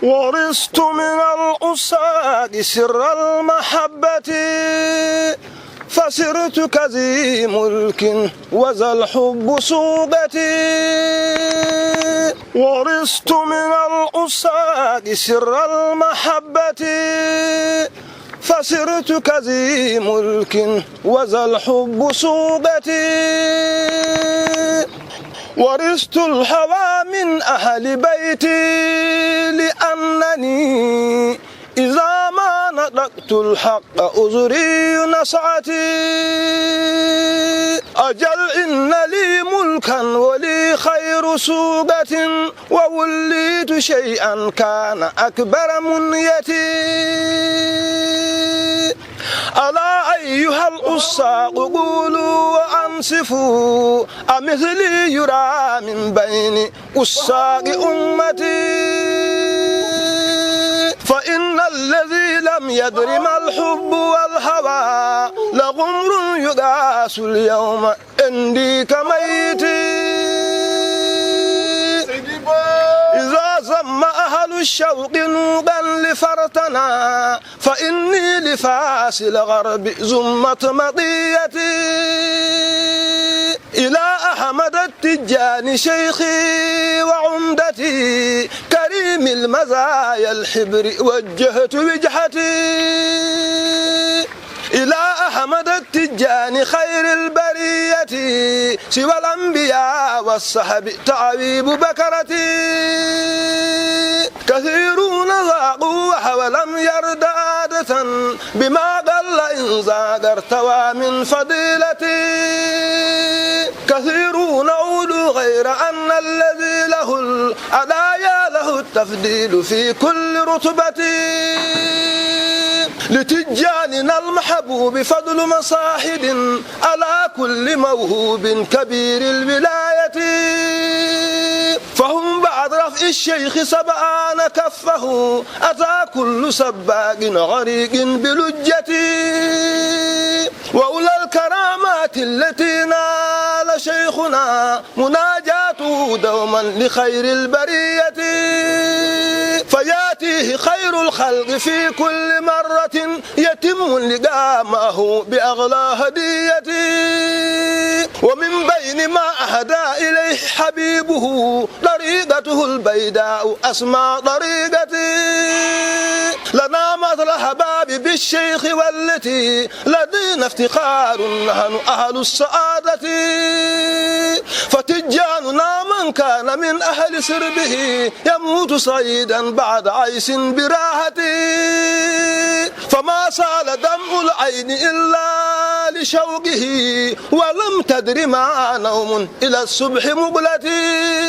ورثت من الأستاذ سر المحبة فسرت كذي ملك وذا الحب صوبتي. ورثت من الأستاذ سر المحبة فسرت كذي ملك وذا الحب صوبتي. ورثت الهوى من أهل بيتي لأنني إذا ما نطقت الحق أزري نصعتي. أجل إن لي ملكا ولي خير سوبة ووليت شيئا كان أكبر منيتي. ألا أيها الأساق قولوا وأنصفوا أمثلي يرى من بين أساق أمتي. فإن الذي لم يدر ما الحب والهوى لغمر يقاس اليوم عندي كميتي. إذا زم أهل الشوق نوبا لفرتنا فإني لفاس الغرب زمت مطيتي. إلى أحمد التجاني شيخي وعمدتي كريم المزايا الحبر وجهت وجهتي. إلى أحمد التجاني خير البرية سوى الأنبياء والصحب تعويب بكرتي. كثيرون ذاقوا ولم يرد عادة بما قل إن زاد ارتوى من فضيلتي. كثيرون أولوا غير أن الذي له العدايا له التفضيل في كل رتبتي. لتجاننا المحبوب فضل مصاحب على كل موهوب كبير الولاية. فهم بعد رفع الشيخ سبعان كفه أتى كل سباق غريق بلجتي. وأولى الكرامات التي نال شيخنا مناجاته دوما لخير البرية. فياتيه خير الخلق في كل مرة يتم اللقاء معه بأغلى هديتي. ومن بين ما أهدى إليه حبيبه طريقته البيداء أسمى طريقتي. لنا مثل حباب بالشيخ والتي لدينا افتخار نحن أهل السعادة. فتجاننا من كان من أهل سربه يموت سعيدا بعد عيس براحتي. فما سال دمع العين إلا لشوقه ولم تدر ما نوم إلى الصبح مقلتي.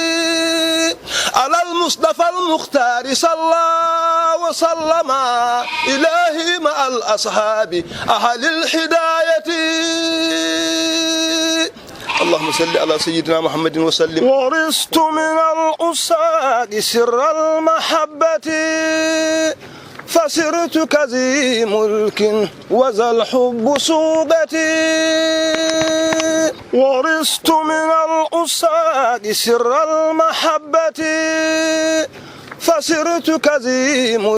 على المصطفى المختار صلى وسلم إلهي مع الأصحاب أهل الهداية. اللهم صل على سيدنا محمد وسلم. ورثت من الأستاذ سر المحبة فسرت كذي ملك وذا الحب صوبتي. ورثت من الأستاذ سر المحبة فسرت كذي ملك